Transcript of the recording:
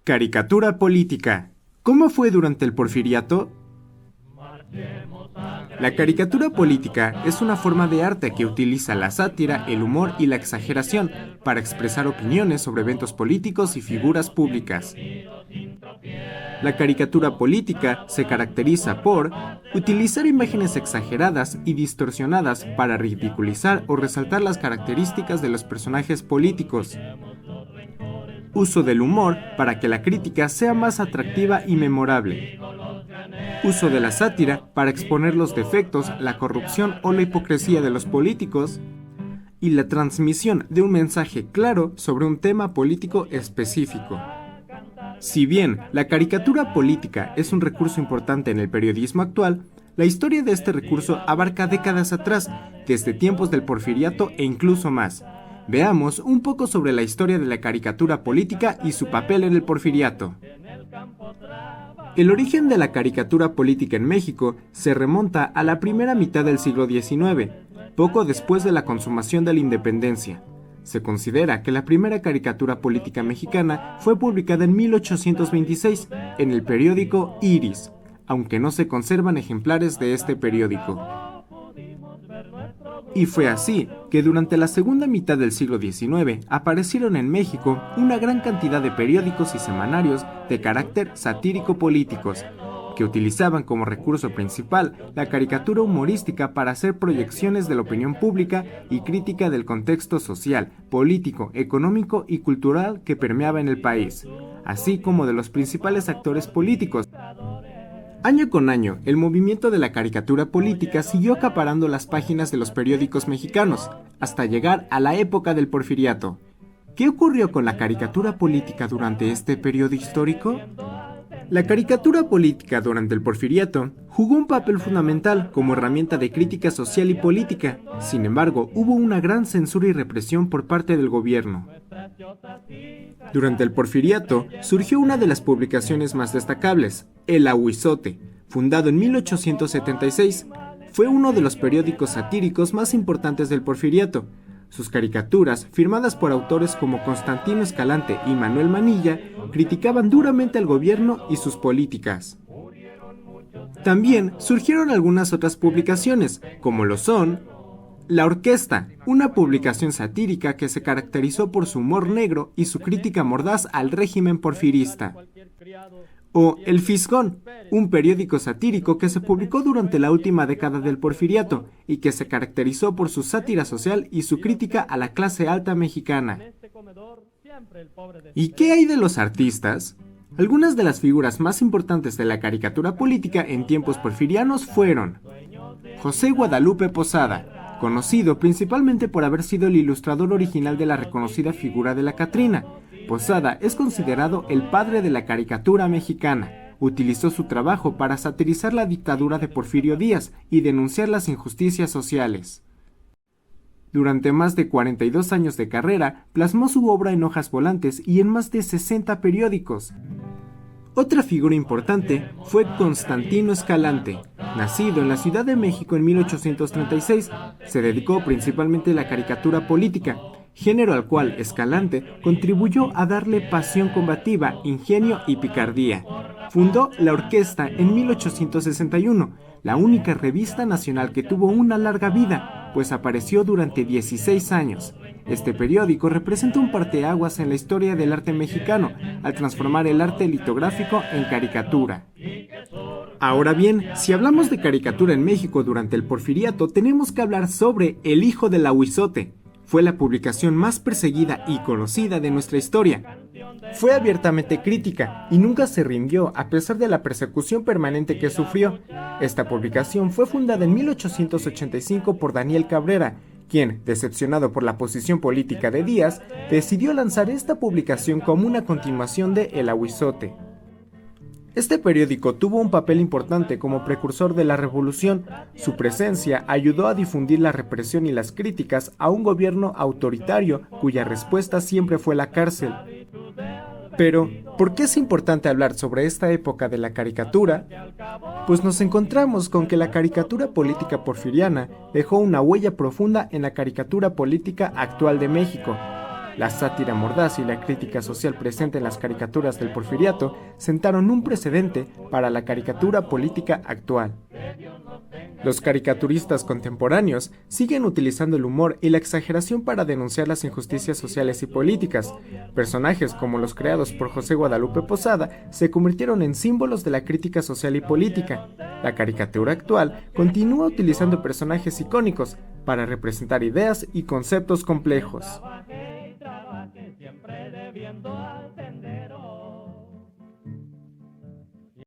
Caricatura política. ¿Cómo fue durante el Porfiriato? La caricatura política es una forma de arte que utiliza la sátira, el humor y la exageración para expresar opiniones sobre eventos políticos y figuras públicas. La caricatura política se caracteriza por utilizar imágenes exageradas y distorsionadas para ridiculizar o resaltar las características de los personajes políticos. Uso del humor para que la crítica sea más atractiva y memorable. Uso de la sátira para exponer los defectos, la corrupción o la hipocresía de los políticos. Y la transmisión de un mensaje claro sobre un tema político específico. Si bien la caricatura política es un recurso importante en el periodismo actual, la historia de este recurso abarca décadas atrás, desde tiempos del Porfiriato e incluso más. Veamos un poco sobre la historia de la caricatura política y su papel en el Porfiriato. El origen de la caricatura política en México se remonta a la primera mitad del siglo XIX, poco después de la consumación de la independencia. Se considera que la primera caricatura política mexicana fue publicada en 1826 en el periódico Iris, aunque no se conservan ejemplares de este periódico. Y fue así que durante la segunda mitad del siglo XIX aparecieron en México una gran cantidad de periódicos y semanarios de carácter satírico-políticos, que utilizaban como recurso principal la caricatura humorística para hacer proyecciones de la opinión pública y crítica del contexto social, político, económico y cultural que permeaba en el país, así como de los principales actores políticos. Año con año, el movimiento de la caricatura política siguió acaparando las páginas de los periódicos mexicanos, hasta llegar a la época del Porfiriato. ¿Qué ocurrió con la caricatura política durante este periodo histórico? La caricatura política durante el Porfiriato jugó un papel fundamental como herramienta de crítica social y política. Sin embargo, hubo una gran censura y represión por parte del gobierno. Durante el Porfiriato surgió una de las publicaciones más destacables, El Ahuizote, fundado en 1876. Fue uno de los periódicos satíricos más importantes del Porfiriato. Sus caricaturas, firmadas por autores como Constantino Escalante y Manuel Manilla, criticaban duramente al gobierno y sus políticas. También surgieron algunas otras publicaciones, como lo son La Orquesta, una publicación satírica que se caracterizó por su humor negro y su crítica mordaz al régimen porfirista. O El Fisgón, un periódico satírico que se publicó durante la última década del Porfiriato y que se caracterizó por su sátira social y su crítica a la clase alta mexicana. ¿Y qué hay de los artistas? Algunas de las figuras más importantes de la caricatura política en tiempos porfirianos fueron José Guadalupe Posada, conocido principalmente por haber sido el ilustrador original de la reconocida figura de la Catrina. Posada es considerado el padre de la caricatura mexicana. Utilizó su trabajo para satirizar la dictadura de Porfirio Díaz y denunciar las injusticias sociales. Durante más de 42 años de carrera, plasmó su obra en hojas volantes y en más de 60 periódicos. Otra figura importante fue Constantino Escalante. Nacido en la Ciudad de México en 1836, se dedicó principalmente a la caricatura política, género al cual Escalante contribuyó a darle pasión combativa, ingenio y picardía. Fundó La Orquesta en 1861, la única revista nacional que tuvo una larga vida, pues apareció durante 16 años. Este periódico representa un parteaguas en la historia del arte mexicano, al transformar el arte litográfico en caricatura. Ahora bien, si hablamos de caricatura en México durante el Porfiriato, tenemos que hablar sobre El Hijo del Ahuizote. Fue la publicación más perseguida y conocida de nuestra historia. Fue abiertamente crítica y nunca se rindió a pesar de la persecución permanente que sufrió. Esta publicación fue fundada en 1885 por Daniel Cabrera, quien, decepcionado por la posición política de Díaz, decidió lanzar esta publicación como una continuación de El Ahuizote. Este periódico tuvo un papel importante como precursor de la revolución. Su presencia ayudó a difundir la represión y las críticas a un gobierno autoritario cuya respuesta siempre fue la cárcel. Pero, ¿por qué es importante hablar sobre esta época de la caricatura? Pues nos encontramos con que la caricatura política porfiriana dejó una huella profunda en la caricatura política actual de México. La sátira mordaz y la crítica social presente en las caricaturas del Porfiriato sentaron un precedente para la caricatura política actual. Los caricaturistas contemporáneos siguen utilizando el humor y la exageración para denunciar las injusticias sociales y políticas. Personajes como los creados por José Guadalupe Posada se convirtieron en símbolos de la crítica social y política. La caricatura actual continúa utilizando personajes icónicos para representar ideas y conceptos complejos.